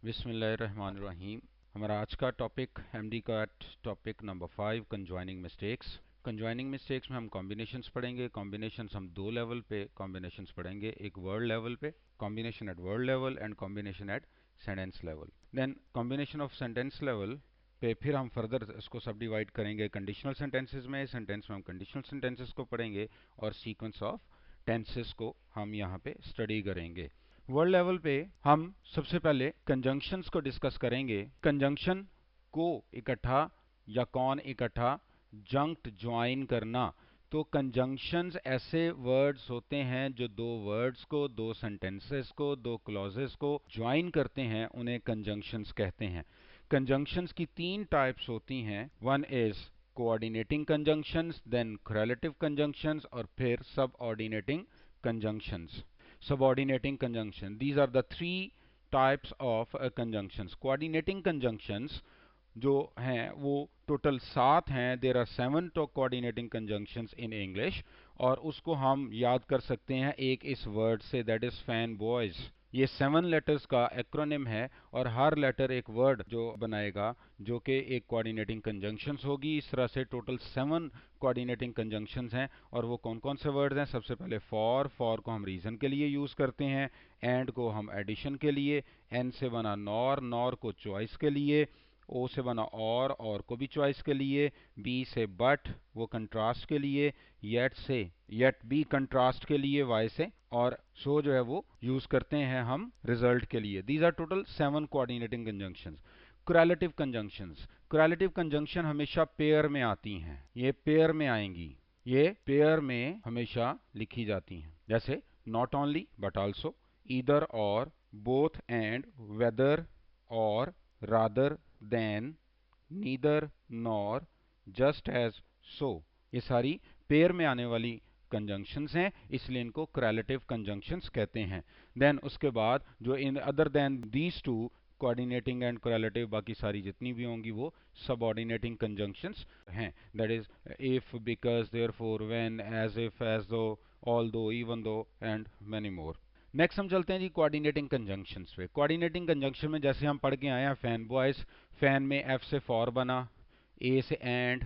बिस्मिल्लाहिर्रहमानिर्रहीम। हमारा आज का टॉपिक एमडी का टॉपिक नंबर 5 कंजॉइनिंग मिस्टेक्स। कंजॉइनिंग मिस्टेक्स में हम कॉम्बिनेशंस पढ़ेंगे। कॉम्बिनेशंस हम दो लेवल पे कॉम्बिनेशंस पढ़ेंगे, एक वर्ड लेवल पे combination at word level and combination at sentence level. Then combination of sentence level पे फिर हम फर्दर इसको सब डिवाइड करेंगे कंडीशनल सेंटेंसेस में। सेंटेंस में हम कंडीशनल सेंटेंसेस को पढ़ेंगे और सीक्वेंस ऑफ टेंसेस को हम यहाँ पे स्टडी करेंगे। वर्ल्ड लेवल पे हम सबसे पहले कंजंक्शंस को डिस्कस करेंगे। कंजंक्शन को इकट्ठा या कौन इकट्ठा जंक्ट ज्वाइन करना। तो कंजंक्शंस ऐसे वर्ड्स होते हैं जो दो वर्ड्स को, दो सेंटेंसेस को, दो क्लॉजेस को ज्वाइन करते हैं, उन्हें कंजंक्शंस कहते हैं। कंजंक्शंस की तीन टाइप्स होती हैं। One is coordinating conjunctions, then correlative conjunctions और फिर subordinating conjunctions. Subordinating conjunction, these are the three types of conjunctions. Coordinating conjunctions जो हैं वो टोटल 7 हैं। There are 7 to coordinating conjunctions in English और उसको हम याद कर सकते हैं एक इस वर्ड से, दैट इज फैन बॉयज। ये 7 लेटर्स का एक्रोनिम है और हर लेटर एक वर्ड जो बनाएगा जो कि एक कोऑर्डिनेटिंग कंजंक्शंस होगी। इस तरह से टोटल 7 कोऑर्डिनेटिंग कंजंक्शंस हैं। और वो कौन कौन से वर्ड्स हैं? सबसे पहले फॉर को हम रीजन के लिए यूज करते हैं, एंड को हम एडिशन के लिए, एन से बना नॉर को चॉइस के लिए, ओ से बना और को भी चॉइस के लिए, बी से बट वो कंट्रास्ट के लिए, येट भी कंट्रास्ट के लिए वाई से, और सो जो है वो यूज करते हैं हम रिजल्ट के लिए। These are total 7 coordinating conjunctions. correlative conjunctions, correlative conjunction हमेशा पेयर में आती हैं। ये पेयर में आएंगी, ये पेयर में हमेशा लिखी जाती हैं। जैसे not only but also, either or, both and, whether or, rather than, neither nor, just as, so. ये सारी पेयर में आने वाली कंजंक्शंस हैं, इसलिए इनको correlative conjunctions कहते हैं। देन उसके बाद जो in other than these two, coordinating and correlative, बाकी सारी जितनी भी होंगी वो सबऑर्डिनेटिंग कंजंक्शंस हैं। That is if, because, therefore, when, as if, as though, although, even though and many more. Next हम चलते हैं जी कोऑर्डिनेटिंग कंजंक्शंस पे। कोऑर्डिनेटिंग कंजंक्शन में जैसे हम पढ़ के आए हैं फैन बॉयज, फैन में एफ से फॉर बना, ए से एंड,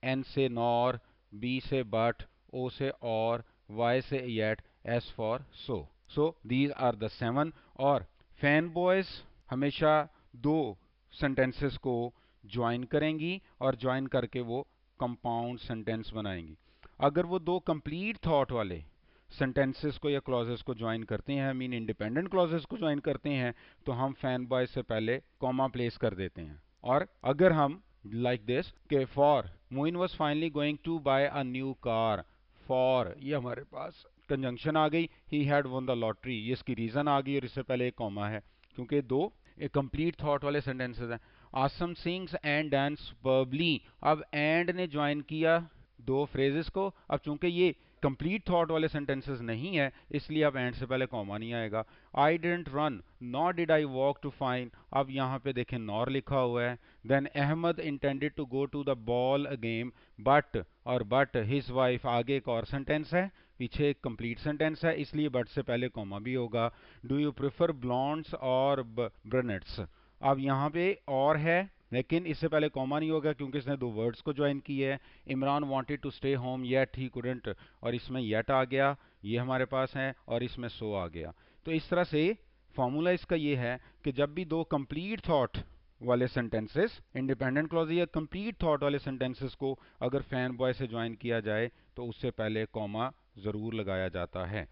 एन से नॉर, बी से बट, ओ से और, वाई से yet, S for so. So these are the 7। और फैन बॉयज हमेशा दो सेंटेंसेस को ज्वाइन करेंगी और ज्वाइन करके वो कंपाउंड सेंटेंस बनाएंगी। अगर वो दो कंप्लीट थॉट वाले सेंटेंसेस को या क्लॉजेस को ज्वाइन करते हैं, आई मीन इंडिपेंडेंट क्लॉजेस को ज्वाइन करते हैं, तो हम फैन बॉय से पहले कॉमा प्लेस कर देते हैं। और अगर हम लाइक दिस के for Moin was finally going to buy a new car, for ये हमारे पास कंजंक्शन आ गई, he had won the lottery, ये इसकी रीजन आ गई और इससे पहले एक कॉमा है क्योंकि दो एक कंप्लीट थॉट वाले सेंटेंसेस हैं। Asam sings and dance superbly, अब एंड ने ज्वाइन किया दो फ्रेजेस को। अब चूंकि ये कंप्लीट थॉट वाले सेंटेंसेस नहीं है इसलिए अब एंड से पहले कॉमा नहीं आएगा। I didn't run nor did I walk to find, अब यहाँ पे देखें नॉर लिखा हुआ है। Then Ahmed intended to go to the ball game but, और बट हिज वाइफ, आगे एक और सेंटेंस है, पीछे एक कंप्लीट सेंटेंस है, इसलिए बट से पहले कॉमा भी होगा। डू यू प्रिफर ब्लॉन्ड्स और ब्रनेट्स, अब यहाँ पे और है लेकिन इससे पहले कॉमा नहीं होगा क्योंकि इसने दो वर्ड्स को ज्वाइन किए है। Imran wanted to stay home yet he couldn't, और इसमें येट आ गया, ये हमारे पास है, और इसमें सो आ गया। तो इस तरह से फॉर्मूला इसका ये है कि जब भी दो कंप्लीट थॉट वाले सेंटेंसेस, इंडिपेंडेंट क्लॉज या कंप्लीट थॉट वाले सेंटेंसेस को अगर फैन बॉय से ज्वाइन किया जाए तो उससे पहले कॉमा जरूर लगाया जाता है।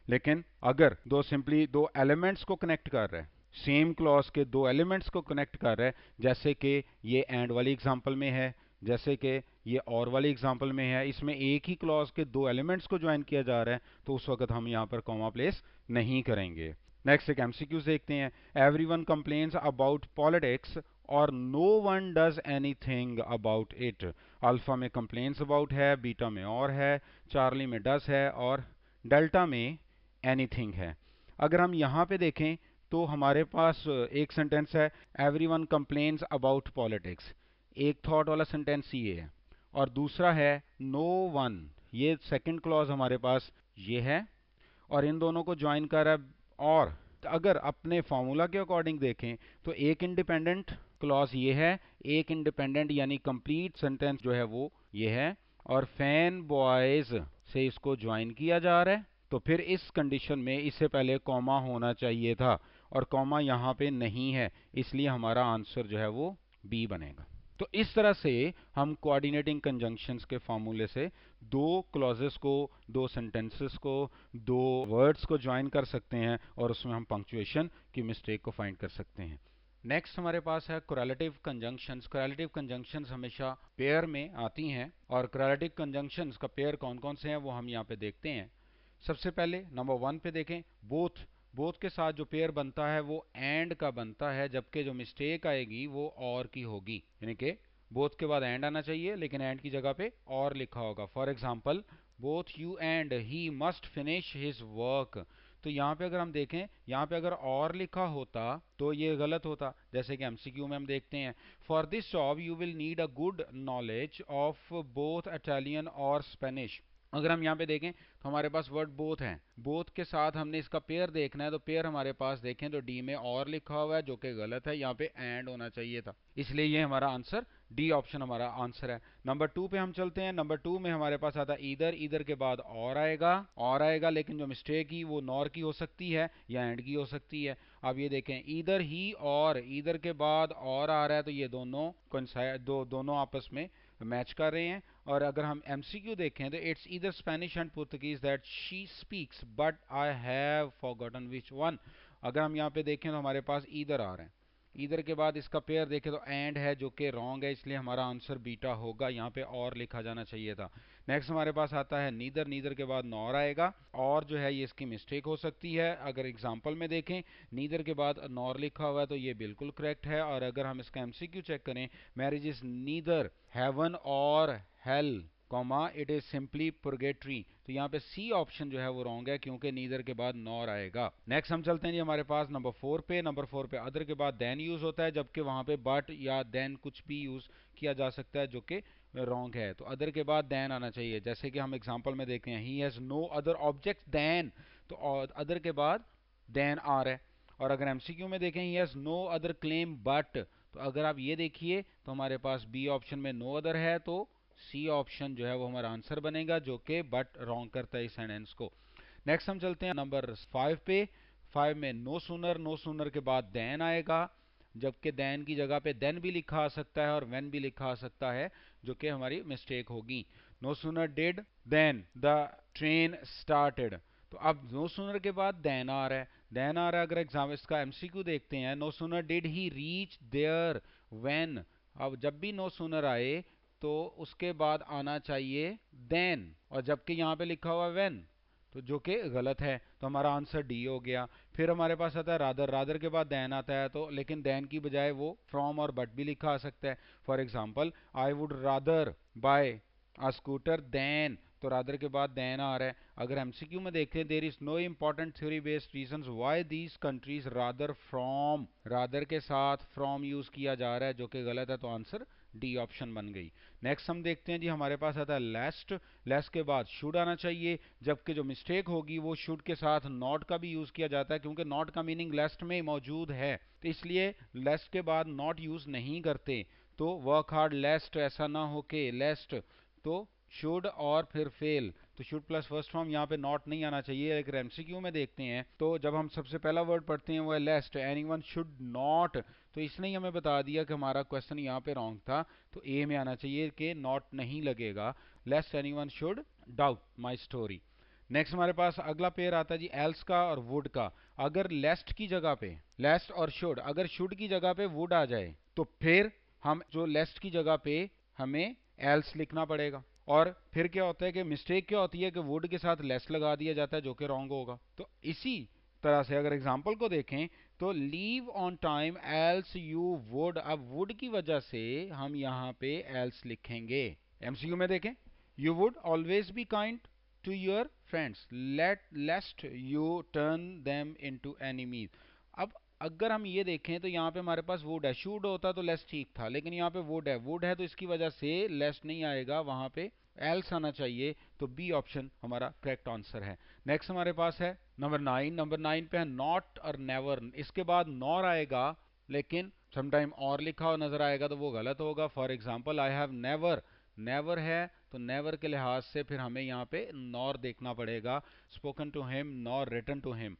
लेकिन अगर दो सिंपली दो एलिमेंट्स को कनेक्ट कर रहे हैं, सेम क्लॉज के दो एलिमेंट्स को कनेक्ट कर रहा है, जैसे कि ये एंड वाली एग्जांपल में है, जैसे कि ये और वाली एग्जांपल में है, इसमें एक ही क्लॉज के दो एलिमेंट्स को ज्वाइन किया जा रहा है, तो उस वक्त हम यहाँ पर कॉमा प्लेस नहीं करेंगे। नेक्स्ट एक एमसीक्यूज देखते हैं। एवरीवन कंप्लेन्स अबाउट पॉलिटिक्स और no one does anything about it, alpha में कंप्लेन्स अबाउट है, बीटा में और है, चार्ली में डज है और डेल्टा में एनीथिंग है। अगर हम यहाँ पे देखें तो हमारे पास एक सेंटेंस है एवरीवन कंप्लेन्स अबाउट पॉलिटिक्स, एक थॉट वाला सेंटेंस ये है, और दूसरा है नो वन, ये सेकंड क्लॉज हमारे पास ये है, और इन दोनों को ज्वाइन कर रहा है और, अगर अपने फॉर्मूला के अकॉर्डिंग देखें तो एक इंडिपेंडेंट क्लॉज ये है, एक इंडिपेंडेंट यानी कंप्लीट सेंटेंस जो है वो ये है, और फैन बॉयज से इसको ज्वाइन किया जा रहा है। तो फिर इस कंडीशन में इससे पहले कॉमा होना चाहिए था, और कॉमा यहाँ पे नहीं है, इसलिए हमारा आंसर जो है वो बी बनेगा। तो इस तरह से हम कोऑर्डिनेटिंग कंजंक्शंस के फॉर्मूले से दो क्लॉजेस को, दो सेंटेंसेस को, दो वर्ड्स को ज्वाइन कर सकते हैं, और उसमें हम पंक्चुएशन की मिस्टेक को फाइंड कर सकते हैं। नेक्स्ट हमारे पास है कोरेलेटिव कंजंक्शंस। कोरेलेटिव कंजंक्शंस हमेशा पेयर में आती हैं, और कोरेलेटिव कंजंक्शंस का पेयर कौन कौन से हैं वो हम यहाँ पे देखते हैं। सबसे पहले नंबर 1 पे देखें, बोथ। बोथ के साथ जो पेयर बनता है वो एंड का बनता है, जबकि जो मिस्टेक आएगी वो और की होगी, यानी कि बोथ के बाद एंड आना चाहिए, लेकिन एंड की जगह पे और लिखा होगा। For example, both you and he must finish his work. तो यहाँ पे अगर हम देखें, यहाँ पे अगर और लिखा होता तो ये गलत होता। जैसे कि एमसीक्यू में हम देखते हैं, for this job you will need a good knowledge of both Italian और स्पेनिश। अगर हम यहाँ पे देखें तो हमारे पास वर्ड बोथ है, बोथ के साथ हमने इसका पेयर देखना है, तो पेयर हमारे पास देखें तो डी में और लिखा हुआ है, जो कि गलत है, यहाँ पे एंड होना चाहिए था, इसलिए ये हमारा आंसर डी ऑप्शन हमारा आंसर है। नंबर 2 पे हम चलते हैं। नंबर 2 में हमारे पास आता है ईदर। ईदर के बाद और आएगा, और आएगा, लेकिन जो मिस्टेक की वो नॉर की हो सकती है या एंड की हो सकती है। अब ये देखें, ईदर ही और, ईदर के बाद और आ रहा है, तो ये दोनों दोनों आपस में मैच कर रहे हैं। और अगर हम एमसीक्यू देखें तो it's either Spanish and Portuguese that she speaks, but I have forgotten which one. अगर हम यहाँ पे देखें तो हमारे पास ईदर आ रहे हैं, ईदर के बाद इसका पेयर देखें तो एंड है, जो कि रॉन्ग है, इसलिए हमारा आंसर बीटा होगा, यहाँ पे और लिखा जाना चाहिए था। नेक्स्ट हमारे पास आता है नीदर। नीदर के बाद नॉर आएगा, और जो है ये इसकी मिस्टेक हो सकती है। अगर एग्जांपल में देखें, नीदर के बाद नॉर लिखा हुआ है, तो ये बिल्कुल करेक्ट है। और अगर हम इसका एमसीक्यू चेक करें, marriage is neither heaven or hell, comma it is simply purgatory, तो यहाँ पे सी ऑप्शन जो है वो रॉन्ग है, क्योंकि नीदर के बाद नॉर आएगा। नेक्स्ट हम चलते हैं जी हमारे पास नंबर 4 पे। नंबर 4 पे अदर के बाद देन यूज होता है, जबकि वहां पे बट या देन कुछ भी यूज किया जा सकता है, जो कि रॉन्ग है। तो अदर के बाद देन आना चाहिए। जैसे कि हम एग्जांपल में देखते हैं, he has no other object than, तो अदर के बाद देन आ रहा है। और अगर एमसीक्यू में देखें, he has no other claim but, तो अगर आप ये देखिए तो हमारे पास बी ऑप्शन में नो अदर है, तो सी ऑप्शन जो है वो हमारा आंसर बनेगा, जो कि बट रॉन्ग करता है इस सेंटेंस को। नेक्स्ट हम चलते हैं नंबर 5 पे। 5 में नो सूनर। नो सूनर के बाद देन आएगा, जबकि देन की जगह पे देन भी लिखा आ सकता है और वेन भी लिखा आ सकता है, जो कि हमारी मिस्टेक होगी। No sooner did than the train started, तो अब नो सूनर के बाद देन आ रहा है, देन आ रहा है। अगर एग्जाम इसका एमसीक्यू देखते हैं, no sooner did he reach there when, अब जब भी नो सूनर आए तो उसके बाद आना चाहिए देन, और जबकि यहाँ पे लिखा हुआ व्हेन, तो जो कि गलत है, तो हमारा आंसर डी हो गया। फिर हमारे पास आता है रादर। रादर के बाद देन आता है, तो लेकिन देन की बजाय वो फ्रॉम और बट भी लिखा आ सकता है। For example, I would rather buy a scooter than, तो रादर के बाद देन आ रहा है। अगर एमसीक्यू में देखें, there is no important theory based reasons why these countries rather from, rather के साथ फ्रॉम यूज किया जा रहा है, जो कि गलत है, तो आंसर डी ऑप्शन बन गई। नेक्स्ट हम देखते हैं जी, हमारे पास आता है लेस्ट। लेस्ट के बाद शुड आना चाहिए, जबकि जो मिस्टेक होगी वो शुड के साथ नॉट का भी यूज किया जाता है, क्योंकि नॉट का मीनिंग लेस्ट में मौजूद है, तो इसलिए लेस्ट के बाद नॉट यूज नहीं करते। तो वर्क हार्ड लेस्ट ऐसा ना हो के लेस्ट, तो शुड और फिर फेल, तो शुड प्लस फर्स्ट फॉर्म, यहाँ पे नॉट नहीं आना चाहिए। अगर एमसीक्यू में देखते हैं तो जब हम सबसे पहला वर्ड पढ़ते हैं वो है लेस्ट, एनीवन शुड नॉट, तो इसने ही हमें बता दिया कि हमारा क्वेश्चन यहाँ पे रॉन्ग था, तो ए में आना चाहिए कि नॉट नहीं लगेगा, lest anyone should doubt my story. Next हमारे पास अगला पेयर आता है जी एल्स का और वुड का। अगर लेस्ट की जगह पे, लेस्ट और शुड, अगर शुड की जगह पे वुड आ जाए, तो फिर हम जो लेस्ट की जगह पे हमें एल्स लिखना पड़ेगा। और फिर क्या होता है कि मिस्टेक क्या होती है कि वुड के साथ लेस लगा दिया जाता है, जो कि रॉन्ग होगा। तो इसी तरह से अगर एग्जांपल को देखें तो leave on time else you would, अब वुड की वजह से हम यहाँ पे एल्स लिखेंगे। एमसीक्यू में देखें, you would always be kind to your friends let lest you turn them into enemies. अब अगर हम ये देखें तो यहाँ पे हमारे पास वुड है, शुड होता तो लेस ठीक था, लेकिन यहाँ पे वुड है, वुड है तो इसकी वजह से लेस नहीं आएगा, वहां पे एल्स आना चाहिए, तो बी ऑप्शन हमारा करेक्ट आंसर है। नेक्स्ट हमारे पास है नंबर 9 पे है नॉट और नेवर, इसके बाद नॉर आएगा लेकिन समटाइम और लिखा हुआ नजर आएगा तो वो गलत होगा। For example I have never, never है तो नेवर के लिहाज से फिर हमें यहाँ पे नॉर देखना पड़ेगा, spoken to him nor written to him.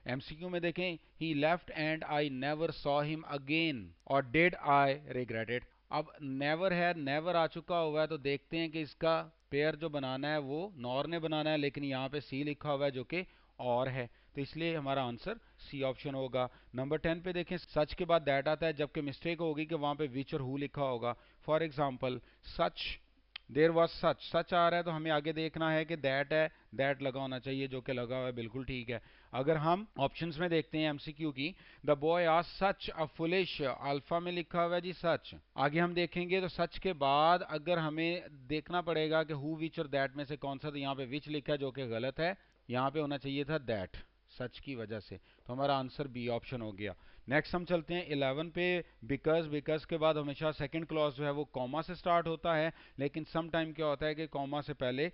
MCQ में देखें, he left and I never saw him again और डिड आई रिग्रेट इट। अब नेवर है, नेवर आ चुका हुआ है, तो देखते हैं कि इसका पेयर जो बनाना है वो नॉर ने बनाना है, लेकिन यहाँ पे सी लिखा हुआ है जो कि और है, तो इसलिए हमारा आंसर सी ऑप्शन होगा। नंबर 10 पे देखें, सच के बाद दैट आता है, जबकि मिस्टेक होगी कि वहां पे विच और हु लिखा होगा। For example such, there was such, such आ रहा है तो हमें आगे देखना है कि दैट है, दैट लगा होना चाहिए, जो कि लगा हुआ है, बिल्कुल ठीक है। अगर हम ऑप्शंस में देखते हैं एमसीक्यू की, द बॉय आज सच अ फुलिश, अल्फा में लिखा हुआ है जी सच। आगे हम देखेंगे तो सच के बाद अगर हमें देखना पड़ेगा कि हु विच और दैट में से कौन सा, तो यहाँ पे विच लिखा है जो कि गलत है, यहाँ पे होना चाहिए था दैट, सच की वजह से, तो हमारा आंसर बी ऑप्शन हो गया। नेक्स्ट हम चलते हैं 11 पे, बिकॉज, बिकॉज के बाद हमेशा सेकंड क्लॉज जो है वो कॉमा से स्टार्ट होता है, लेकिन सम टाइम क्या होता है कि कॉमा से पहले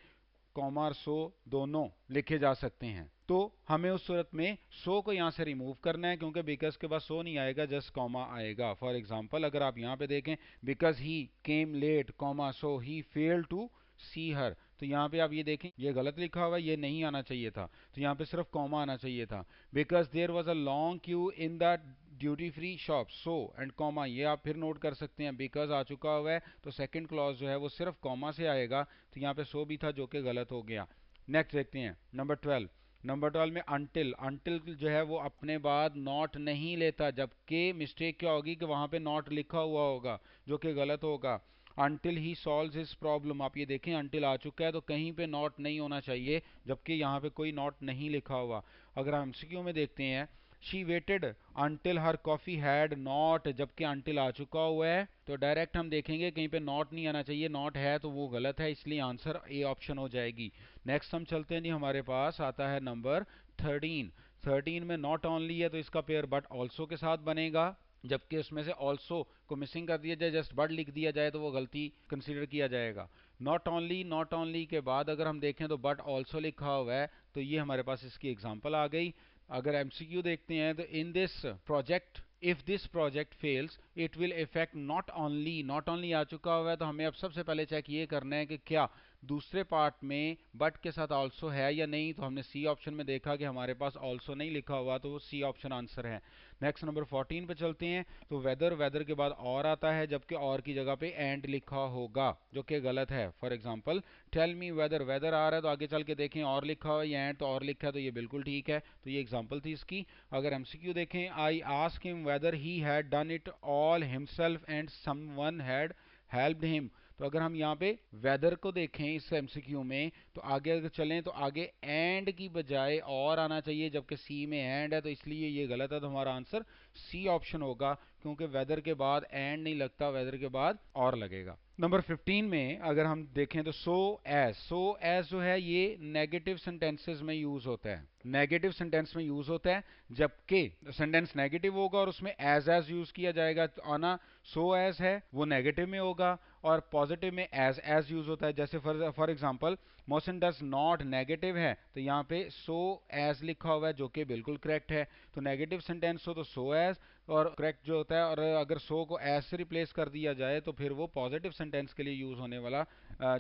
कॉमा और सो दोनों लिखे जा सकते हैं, तो हमें उस सूरत में सो को यहाँ से रिमूव करना है, क्योंकि बिकॉज के बाद सो नहीं आएगा, जस्ट कॉमा आएगा। फॉर एग्जांपल अगर आप यहाँ पे देखें, because he came late comma so he fail to see her, तो यहाँ पे आप ये देखें ये गलत लिखा हुआ है, ये नहीं आना चाहिए था, तो यहाँ पे सिर्फ कॉमा आना चाहिए था। Because there was a long queue in the duty free shop, so and comma, ये आप फिर नोट कर सकते हैं, बिकॉज आ चुका हुआ है तो सेकंड क्लॉज जो है वो सिर्फ कॉमा से आएगा, तो यहाँ पे सो भी था जो कि गलत हो गया। नेक्स्ट देखते हैं नंबर 12, नंबर 12 में अनटिल, अनटिल जो है वो अपने बाद नॉट नहीं लेता, जबकि मिस्टेक क्या होगी कि वहां पे नॉट लिखा हुआ होगा जो कि गलत होगा। Until he solves his problem, आप ये देखें अनटिल आ चुका है तो कहीं पे नॉट नहीं होना चाहिए, जबकि यहाँ पे कोई नॉट नहीं लिखा हुआ। अगर हम एमसीक्यू में देखते हैं, she weighted until her coffee had not, जबकि अनटिल आ चुका हुआ है, तो डायरेक्ट हम देखेंगे कहीं पे नॉट नहीं आना चाहिए, नॉट है तो वो गलत है, इसलिए आंसर ए ऑप्शन हो जाएगी। नेक्स्ट हम चलते हैं जी, हमारे पास आता है नंबर 13, 13 में नॉट ओनली है तो इसका पेयर बट ऑल्सो के साथ बनेगा, जबकि उसमें से ऑल्सो को मिसिंग कर दिया जाए, जस्ट बट लिख दिया जाए तो वो गलती कंसीडर किया जाएगा। नॉट ओनली, नॉट ओनली के बाद अगर हम देखें तो बट ऑल्सो लिखा हुआ है, तो ये हमारे पास इसकी एग्जांपल आ गई। अगर एमसीक्यू देखते हैं तो in this project, if this project fails it will affect not only, not only आ चुका हुआ है तो हमें अब सबसे पहले चेक ये करना है कि क्या दूसरे पार्ट में बट के साथ ऑल्सो है या नहीं, तो हमने सी ऑप्शन में देखा कि हमारे पास ऑल्सो नहीं लिखा हुआ, तो वो सी ऑप्शन आंसर है। नेक्स्ट नंबर 14 पे चलते हैं, तो वेदर, वेदर के बाद और आता है, जबकि और की जगह पे एंड लिखा होगा जो कि गलत है। For example tell me whether, whether आ रहा है तो आगे चल के देखें और लिखा हुआ है, एंड तो और लिखा है, तो ये बिल्कुल ठीक है, तो ये एग्जांपल थी इसकी। अगर एमसीक्यू देखें, I ask him weather he had done it all himself and someone had helped him, तो अगर हम यहाँ पे वेदर को देखें इस एमसीक्यू में, तो आगे अगर चलें तो आगे एंड की बजाय और आना चाहिए, जबकि सी में एंड है तो इसलिए ये गलत है, तो हमारा आंसर सी ऑप्शन होगा, क्योंकि वेदर के बाद एंड नहीं लगता, वेदर के बाद और लगेगा। नंबर 15 में अगर हम देखें तो सो एज, सो एज जो है ये नेगेटिव सेंटेंसेस में यूज होता है, नेगेटिव सेंटेंस में यूज होता है, जबकि सेंटेंस नेगेटिव होगा और उसमें एज यूज किया जाएगा, तो आना सो एज है वो नेगेटिव में होगा और पॉजिटिव में एज यूज होता है। जैसे for example motion does not, negative है तो यहाँ पे सो एज लिखा हुआ है जो कि बिल्कुल करेक्ट है, तो नेगेटिव सेंटेंस हो तो सो एज और करेक्ट जो होता है, और अगर सो को एज से रिप्लेस कर दिया जाए तो फिर वो पॉजिटिव सेंटेंस के लिए यूज होने वाला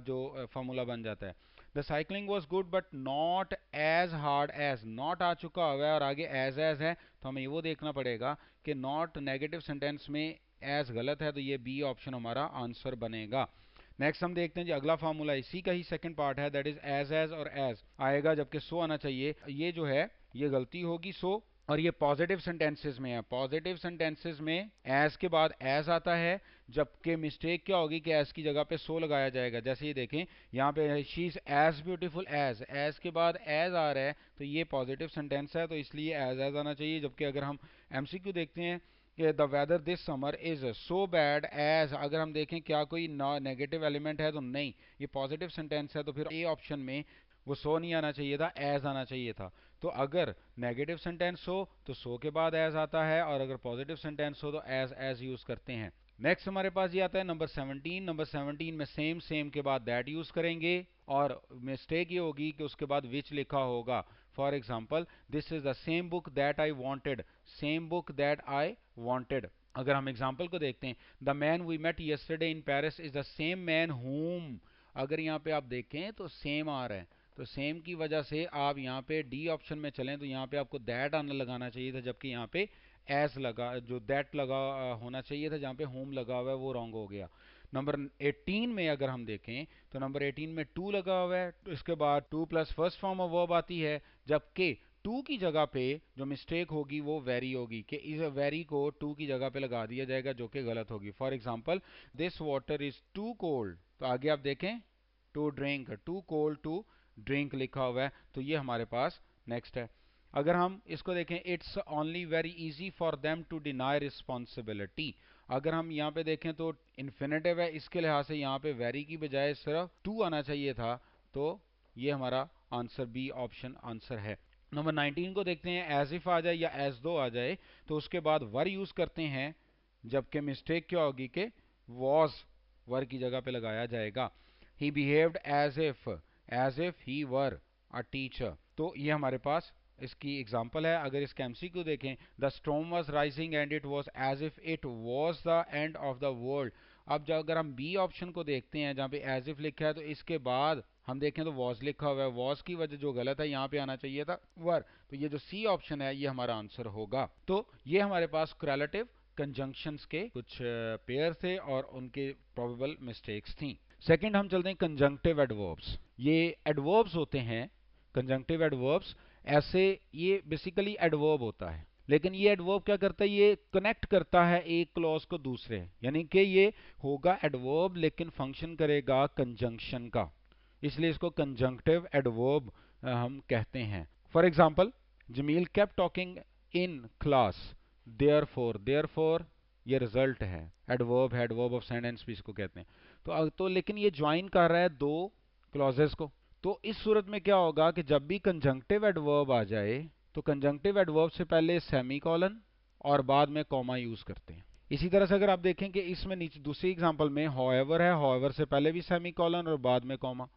जो फॉर्मूला बन जाता है। The cycling was good but not as hard as, not आ चुका हुआ है और आगे एज है, तो हमें वो देखना पड़ेगा कि नॉट नेगेटिव सेंटेंस में एज गलत है, तो ये बी ऑप्शन हमारा आंसर बनेगा। नेक्स्ट हम देखते हैं जी, अगला फार्मूला इसी का ही सेकंड पार्ट है, दैट इज एज और एज आएगा, जबकि सो आना चाहिए, ये जो है ये गलती होगी सो, और ये पॉजिटिव सेंटेंसेस में है, पॉजिटिव सेंटेंसेस में एज के बाद एज आता है, जबकि मिस्टेक क्या होगी कि एज की जगह पे सो लगाया जाएगा। जैसे ये देखें यहाँ पे she is as beautiful as, as के बाद एज आ रहा है तो ये पॉजिटिव सेंटेंस है, तो इसलिए एज आना चाहिए। जबकि अगर हम एमसीक्यू देखते हैं कि the weather this summer is so bad as, अगर हम देखें क्या कोई नेगेटिव एलिमेंट है तो नहीं, ये पॉजिटिव सेंटेंस है, तो फिर ए ऑप्शन में वो सो नहीं आना चाहिए था, एज आना चाहिए था। तो अगर नेगेटिव सेंटेंस हो तो सो के बाद एज आता है, और अगर पॉजिटिव सेंटेंस हो तो एज यूज करते हैं। नेक्स्ट हमारे पास ये आता है नंबर 17। नंबर 17 में सेम सेम के बाद दैट यूज करेंगे और मिस्टेक ये होगी कि उसके बाद विच लिखा होगा। For example, this is the same book that I wanted, same book that I wanted. अगर हम एग्जाम्पल को देखते हैं, the man we met yesterday in Paris is the same man whom, अगर यहाँ पे आप देखें तो सेम आ रहा है, तो सेम की वजह से आप यहाँ पे डी ऑप्शन में चलें तो यहाँ पे आपको दैट आना लगाना चाहिए था, जबकि यहाँ पे एज लगा, जो दैट लगा होना चाहिए था, जहाँ पे होम लगा हुआ है वो रॉन्ग हो गया। नंबर 18 में अगर हम देखें तो नंबर 18 में टू लगा हुआ है, तो इसके बाद two plus first form of verb आती है, जबकि टू की जगह पे जो मिस्टेक होगी वो वेरी होगी, कि इस वेरी को टू की जगह पे लगा दिया जाएगा, जो कि गलत होगी। For example, this water is too cold, तो आगे आप देखें to drink, too cold to drink लिखा हुआ है, तो ये हमारे पास नेक्स्ट है। अगर हम इसको देखें, it's only very easy for them to deny responsibility, अगर हम यहाँ पे देखें तो इन्फिनेटिव है, इसके लिहाज से यहाँ पे वेरी की बजाय सिर्फ टू आना चाहिए था, तो ये हमारा आंसर बी ऑप्शन आंसर है। नंबर 19 को देखते हैं, एज इफ आ जाए या एज दो आ जाए तो उसके बाद वर यूज करते हैं, जबकि मिस्टेक क्या होगी कि वॉज वर की जगह पे लगाया जाएगा। He behaved as if he were a teacher, तो ये हमारे पास इसकी एग्जाम्पल है। अगर इसके एमसीक्यू देखें, the storm was rising and it was as if it was the end of the world. अब जब अगर हम बी ऑप्शन को देखते हैं जहाँ पे एज इफ लिखा है, तो इसके बाद हम देखें तो वॉज लिखा हुआ है, वॉज की वजह जो गलत है यहाँ पे आना चाहिए था वर, तो ये जो सी ऑप्शन है ये हमारा आंसर होगा। तो ये हमारे पास correlative कंजंक्शंस के कुछ पेयर थे और उनके प्रोबेबल मिस्टेक्स थी। सेकंड हम चलते हैं कंजंक्टिव एडवर्ब्स। ये एडवर्ब्स होते हैं, कंजंक्टिव एडवर्ब्स, ऐसे ये बेसिकली एडवर्ब होता है, लेकिन ये एडवर्ब क्या करता है, ये कनेक्ट करता है एक क्लॉज को दूसरे, यानी कि ये होगा एडवर्ब लेकिन फंक्शन करेगा कंजंक्शन का, इसलिए इसको कंजंक्टिव एडवर्ब हम कहते हैं। For example, Jameel kept talking in class, therefore ये रिजल्ट है, एडवर्ब है, एडवर्ब ऑफ सेंटेंस भी इसको कहते हैं। तो लेकिन ये ज्वाइन कर रहा है दो क्लॉजेस को, तो इस सूरत में क्या होगा कि जब भी कंजंक्टिव एडवर्ब आ जाए तो कंजंक्टिव एडवर्ब से पहले सेमी कॉलन और बाद में कॉमा यूज करते हैं। इसी तरह से अगर आप देखें कि इसमें नीचे दूसरी एग्जांपल में हॉएवर है, हॉएवर से पहले भी सेमी कॉलन और बाद में कॉमा,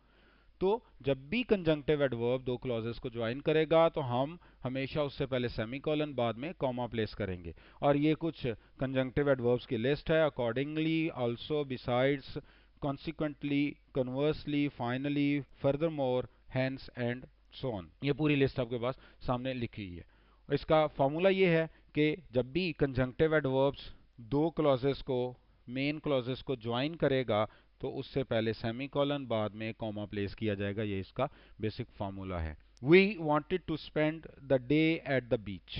तो जब भी कंजंक्टिव एडवर्ब दो क्लॉजेस को ज्वाइन करेगा तो हम हमेशा उससे पहले सेमीकोलन बाद में कॉमा प्लेस करेंगे। और ये कुछ कंजंक्टिव एडवर्ब्स की लिस्ट है, accordingly, also, besides, consequently, conversely, finally, furthermore, hence and so on, ये पूरी लिस्ट आपके पास सामने लिखी हुई है। इसका फॉर्मूला ये है कि जब भी कंजंक्टिव एडवर्ब्स दो क्लॉजेस को, मेन क्लॉजेस को ज्वाइन करेगा तो उससे पहले सेमीकोलन बाद में कॉमा प्लेस किया जाएगा, ये इसका बेसिक फार्मूला है। We wanted to spend the day at the beach,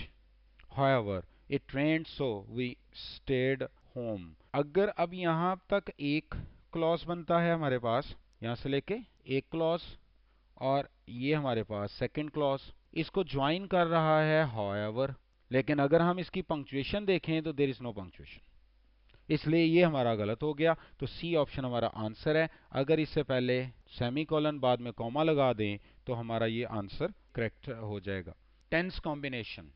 however it rained so we stayed home. अगर अब यहां तक एक क्लॉज बनता है हमारे पास, यहां से लेके एक क्लॉज और ये हमारे पास सेकंड क्लॉज, इसको ज्वाइन कर रहा है हाउएवर, लेकिन अगर हम इसकी पंक्चुएशन देखें तो देयर इज नो पंक्चुएशन, इसलिए ये हमारा गलत हो गया, तो सी ऑप्शन हमारा आंसर है। अगर इससे पहले सेमीकोलन बाद में कॉमा लगा दें तो हमारा ये आंसर करेक्ट हो जाएगा। टेंस कॉम्बिनेशन,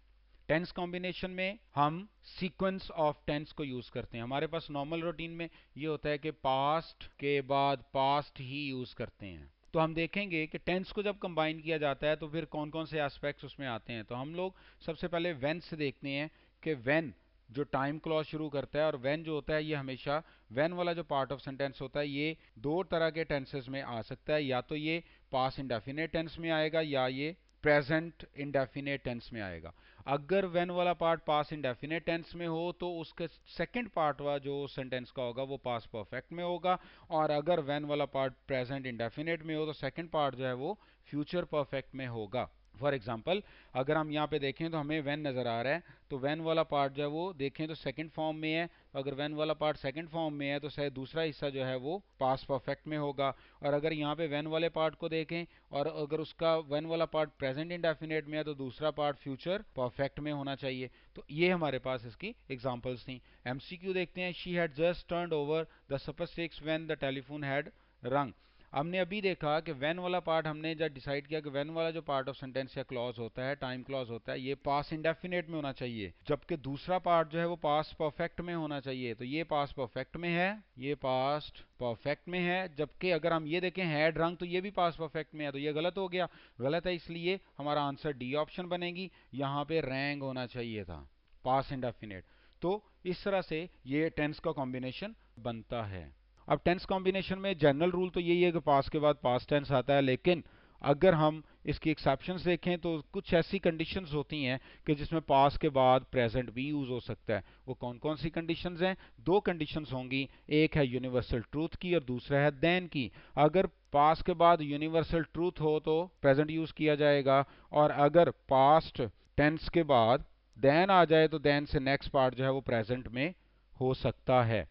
टेंस कॉम्बिनेशन में हम सीक्वेंस ऑफ टेंस को यूज करते हैं। हमारे पास नॉर्मल रूटीन में ये होता है कि पास्ट के बाद पास्ट ही यूज करते हैं, तो हम देखेंगे कि टेंस को जब कंबाइन किया जाता है तो फिर कौन कौन से एस्पेक्ट्स उसमें आते हैं। तो हम लोग सबसे पहले व्हेन से देखते हैं कि व्हेन जो टाइम क्लॉज शुरू करता है, और व्हेन जो होता है ये हमेशा, व्हेन वाला जो पार्ट ऑफ सेंटेंस होता है ये दो तरह के टेंसेस में आ सकता है, या तो ये पास इंडेफिनेट टेंस में आएगा या ये प्रेजेंट इंडेफिनेट टेंस में आएगा। अगर व्हेन वाला पार्ट पास इंडेफिनेट टेंस में हो तो उसके सेकंड पार्ट वाला जो सेंटेंस का होगा वो पास परफेक्ट में होगा, और अगर व्हेन वाला पार्ट प्रेजेंट इंडेफिनेट में हो तो सेकंड पार्ट जो है वो फ्यूचर परफेक्ट में होगा। फॉर एग्जाम्पल, अगर हम यहाँ पे देखें तो हमें व्हेन नजर आ रहा है, तो व्हेन वाला पार्ट जो है वो देखें तो सेकंड फॉर्म में है, तो अगर व्हेन वाला पार्ट सेकंड फॉर्म में है तो शायद दूसरा हिस्सा जो है वो पास परफेक्ट में होगा। और अगर यहाँ पे व्हेन वाले पार्ट को देखें और अगर उसका व्हेन वाला पार्ट प्रेजेंट इंडेफिनेट में है तो दूसरा पार्ट फ्यूचर परफेक्ट में होना चाहिए। तो ये हमारे पास इसकी एग्जांपल्स थी। एमसीक्यू देखते हैं, she had just turned over the super sticks when the telephone had रंग। हमने अभी देखा कि व्हेन वाला पार्ट हमने जब डिसाइड किया कि व्हेन वाला जो पार्ट ऑफ सेंटेंस या क्लॉज होता है, टाइम क्लॉज होता है, ये पास्ट इंडेफिनिट में होना चाहिए, जबकि दूसरा पार्ट जो है वो पास्ट परफेक्ट में होना चाहिए। तो ये पास्ट परफेक्ट में है, ये पास्ट परफेक्ट में है, जबकि अगर हम ये देखें है ड्रंक तो ये भी पास्ट परफेक्ट में है, तो ये गलत हो गया। गलत है, इसलिए हमारा आंसर डी ऑप्शन बनेगी। यहाँ पे रैंग होना चाहिए था, पास्ट इंडेफिनिट। तो इस तरह से ये टेंस का कॉम्बिनेशन बनता है। अब टेंस कॉम्बिनेशन में जनरल रूल तो यही है कि पास्ट के बाद पास्ट टेंस आता है, लेकिन अगर हम इसकी एक्सेप्शंस देखें तो कुछ ऐसी कंडीशंस होती हैं कि जिसमें पास्ट के बाद प्रेजेंट भी यूज हो सकता है। वो कौन कौन सी कंडीशंस हैं? दो कंडीशंस होंगी, एक है यूनिवर्सल ट्रूथ की और दूसरा है देन की। अगर पास्ट के बाद यूनिवर्सल ट्रूथ हो तो प्रेजेंट यूज किया जाएगा, और अगर पास्ट टेंस के बाद देन आ जाए तो देन से नेक्स्ट पार्ट जो है वो प्रेजेंट में हो सकता है।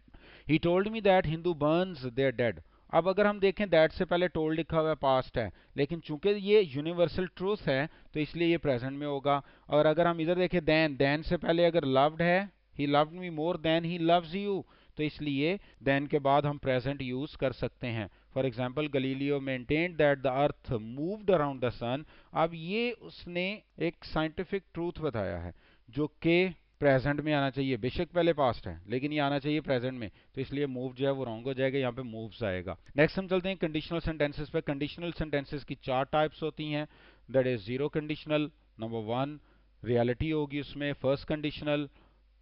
He told me that Hindu burns their dead. अब अगर हम देखें दैट से पहले टोल्ड लिखा हुआ है, पास्ट है, लेकिन चूंकि ये यूनिवर्सल ट्रूथ है तो इसलिए ये प्रेजेंट में होगा। और अगर हम इधर देखें देन से पहले अगर लव्ड है, he loved me more than he loves you, तो इसलिए देन के बाद हम प्रेजेंट यूज कर सकते हैं। For example, Galileo maintained that the earth moved around the sun. अब ये उसने एक साइंटिफिक ट्रूथ बताया है जो कि प्रेजेंट में आना चाहिए, बेशक पहले पास्ट है लेकिन ये आना चाहिए प्रेजेंट में, तो इसलिए मूव जो है वो रॉन्ग हो जाएगा, यहाँ पे मूव्स आएगा। नेक्स्ट हम चलते हैं कंडीशनल सेंटेंसेस पे। कंडीशनल सेंटेंसेस की चार टाइप्स होती हैं, that is zero conditional, number one reality होगी उसमें, first conditional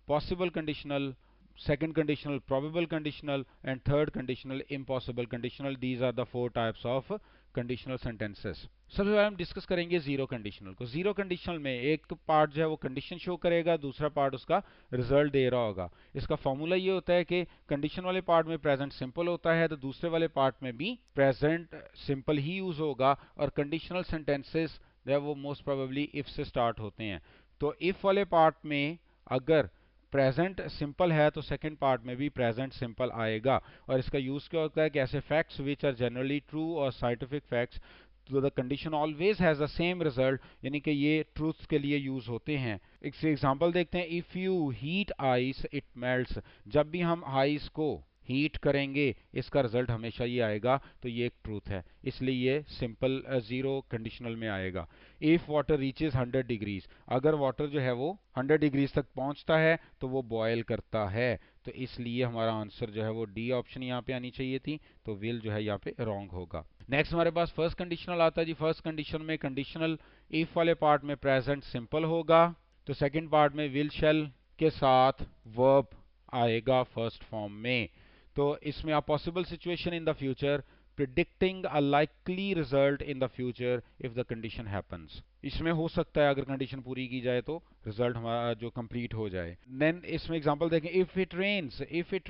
possible conditional, second conditional probable conditional, and third conditional impossible conditional. These are the four types of conditional sentences. सबसे पहले हम discuss करेंगे जीरो कंडीशनल को। Zero conditional में एक part जो है वो कंडीशन शो करेगा, दूसरा पार्ट उसका रिजल्ट दे रहा होगा। इसका फॉर्मूला ये होता है कि कंडीशन वाले पार्ट में प्रेजेंट सिंपल होता है तो दूसरे वाले पार्ट में भी प्रेजेंट सिंपल ही यूज होगा, और कंडीशनल सेंटेंसेस जो है वो मोस्ट प्रोबेबली इफ से स्टार्ट होते हैं। तो इफ वाले पार्ट में अगर प्रेजेंट सिंपल है तो सेकंड पार्ट में भी प्रेजेंट सिंपल आएगा। और इसका यूज क्या होता है कि ऐसे facts which are generally true और साइंटिफिक फैक्ट्स, तो the condition always has the same result, यानी कि ये ट्रूथ के लिए यूज होते हैं। एक एग्जांपल देखते हैं, if you heat ice it melts. जब भी हम आइस को हीट करेंगे इसका रिजल्ट हमेशा ये आएगा, तो ये एक ट्रूथ है, इसलिए ये सिंपल जीरो कंडीशनल में आएगा। इफ वाटर रीचेज 100 डिग्रीज, अगर वाटर जो है वो 100 डिग्रीज तक पहुंचता है तो वो बॉयल करता है, तो इसलिए हमारा आंसर जो है वो डी ऑप्शन यहाँ पे आनी चाहिए थी, तो विल जो है यहाँ पे रॉन्ग होगा। नेक्स्ट हमारे पास फर्स्ट कंडीशनल आता है जी। फर्स्ट कंडीशन में कंडीशनल इफ वाले पार्ट में प्रेजेंट सिंपल होगा, तो सेकंड पार्ट में विल शैल के साथ वर्ब आएगा फर्स्ट फॉर्म में। तो इसमें आ possible situation in the future, predicting a likely result in the future if the condition happens। इसमें हो सकता है अगर कंडीशन पूरी की जाए तो रिजल्ट हमारा जो कंप्लीट हो जाए। देन इसमें एग्जांपल देखें, इफ इट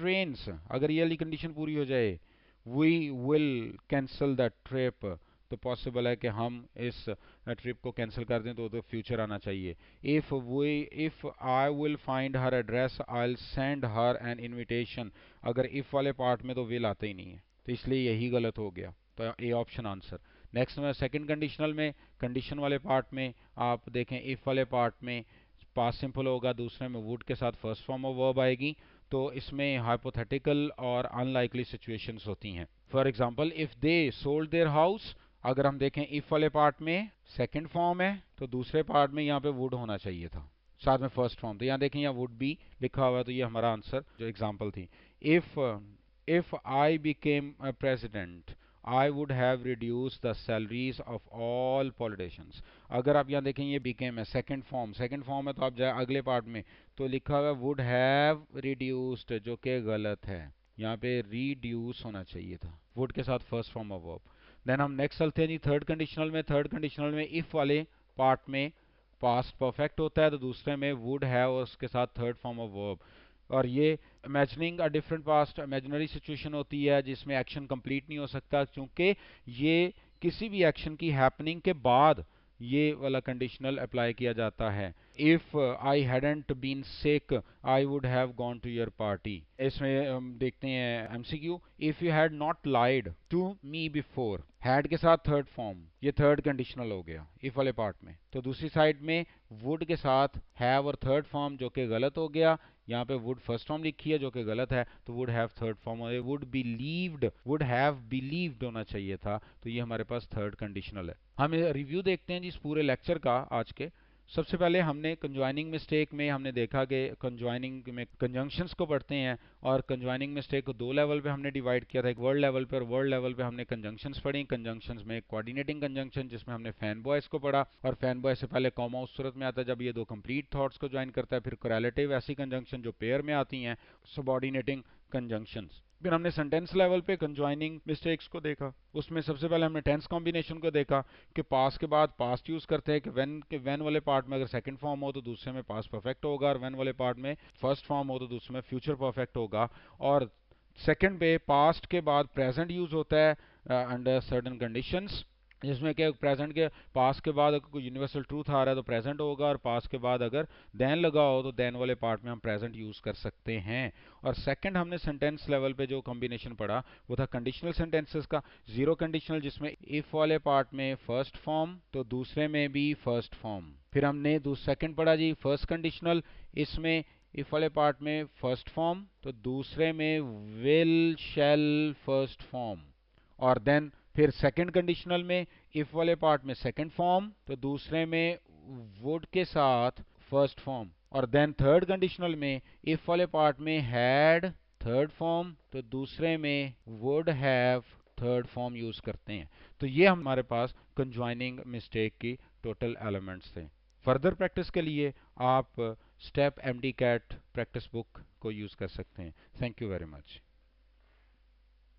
रेन्स, अगर ये वाली कंडीशन पूरी हो जाए, we will cancel the trip, तो पॉसिबल है कि हम इस ट्रिप को कैंसिल कर दें, तो फ्यूचर आना चाहिए। If I will find her address I will send her N invitation, अगर इफ वाले पार्ट में तो विल आता ही नहीं है, तो इसलिए यही गलत हो गया, तो ए ऑप्शन आंसर। नेक्स्ट में सेकंड कंडीशनल में कंडीशन वाले पार्ट में आप देखें, इफ वाले पार्ट में पास्ट सिंपल होगा, दूसरे में वुड के साथ फर्स्ट फॉर्म ऑफ वर्ब आएगी, तो इसमें हाइपोथेटिकल और अनलाइकली सिचुएशंस होती हैं। For example, if they sold their house, अगर हम देखें इफ वाले पार्ट में सेकंड फॉर्म है तो दूसरे पार्ट में यहाँ पे वुड होना चाहिए था, साथ में फर्स्ट फॉर्म, तो यहाँ देखें यहाँ वुड भी लिखा हुआ है, तो ये हमारा आंसर जो एग्जांपल थी। If if I became president I would have reduce the salaries of all politicians. अगर आप यहाँ देखें ये बिकेम है सेकंड फॉर्म है, तो आप जाए अगले पार्ट में तो लिखा हुआ है वुड हैव रिड्यूस्ड, जो कि गलत है, यहाँ पे रिड्यूस होना चाहिए था वुड के साथ first form of verb. Then हम नेक्स्ट चलते हैं जी थर्ड कंडीशनल में। थर्ड कंडीशनल में इफ वाले पार्ट में पास्ट परफेक्ट होता है, तो दूसरे में वुड है और उसके साथ थर्ड फॉर्म ऑफ वर्ब। और ये imagining a different past imaginary situation होती है जिसमें एक्शन कंप्लीट नहीं हो सकता, क्योंकि ये किसी भी एक्शन की हैपनिंग के बाद ये वाला कंडीशनल अप्लाई किया जाता है। If I hadn't been sick I would have gone to your party. इसमें हम देखते हैं MCQ, if you had not lied to me before had के साथ थर्ड फॉर्म, ये थर्ड कंडीशनल हो गया इफ वाले पार्ट में। तो दूसरी साइड में वुड के साथ हैव और थर्ड फॉर्म, जो कि गलत हो गया। यहाँ पे वुड फर्स्ट फॉर्म लिखी है जो कि गलत है, तो वुड हैव थर्ड फॉर्म और वुड हैव बिलीव्ड होना चाहिए था। तो ये हमारे पास थर्ड कंडीशनल है। हम रिव्यू देखते हैं जी इस पूरे लेक्चर का आज के। सबसे पहले हमने कंजॉइनिंग मिस्टेक में हमने देखा कि कंजॉइनिंग में कंजंक्शंस को पढ़ते हैं, और कंजॉइनिंग मिस्टेक को दो लेवल पे हमने डिवाइड किया था, एक वर्ड लेवल पे और वर्ड लेवल पे हमने कंजंक्शंस पढ़ी। कंजंक्शंस में कोऑर्डिनेटिंग कंजंक्शन जिसमें हमने फैन बॉयज को पढ़ा, और फैन बॉय से पहले कॉमा उस सूरत में आता है जब ये दो कंप्लीट थॉट्स को ज्वाइन करता है। फिर कोरिलेटिव ऐसी कंजंक्शन जो पेयर में आती हैं, सबऑर्डिनेटिंग कंजंक्शंस। फिर हमने सेंटेंस लेवल पे कंजॉइनिंग मिस्टेक्स को देखा। उसमें सबसे पहले हमने टेंस कॉम्बिनेशन को देखा कि पास के बाद पास्ट यूज करते हैं कि व्हेन वाले पार्ट में अगर सेकंड फॉर्म हो तो दूसरे में पास्ट परफेक्ट होगा, और व्हेन वाले पार्ट में फर्स्ट फॉर्म हो तो दूसरे में फ्यूचर परफेक्ट होगा। और सेकंड पे पास्ट के बाद प्रेजेंट यूज होता है अंडर सर्टेन कंडीशंस, जिसमें कि प्रेजेंट के पास के बाद अगर कोई यूनिवर्सल ट्रूथ आ रहा है तो प्रेजेंट होगा, और पास के बाद अगर देन लगा हो तो देन वाले पार्ट में हम प्रेजेंट यूज कर सकते हैं। और सेकंड हमने सेंटेंस लेवल पे जो कॉम्बिनेशन पढ़ा वो था कंडीशनल सेंटेंसेस का। जीरो कंडीशनल जिसमें इफ वाले पार्ट में फर्स्ट फॉर्म तो दूसरे में भी फर्स्ट फॉर्म। फिर हमने सेकंड पढ़ा जी फर्स्ट कंडीशनल, इसमें इफ वाले पार्ट में फर्स्ट फॉर्म तो दूसरे में विल शैल फर्स्ट फॉर्म। और देन फिर सेकंड कंडीशनल में इफ वाले पार्ट में सेकंड फॉर्म तो दूसरे में वुड के साथ फर्स्ट फॉर्म। और देन थर्ड कंडीशनल में इफ वाले पार्ट में हैड थर्ड फॉर्म तो दूसरे में would have third form use करते हैं। तो ये हमारे पास कंजॉइनिंग मिस्टेक की टोटल एलिमेंट्स थे। फर्दर प्रैक्टिस के लिए आप step MD CAT practice book को यूज कर सकते हैं। Thank you very much.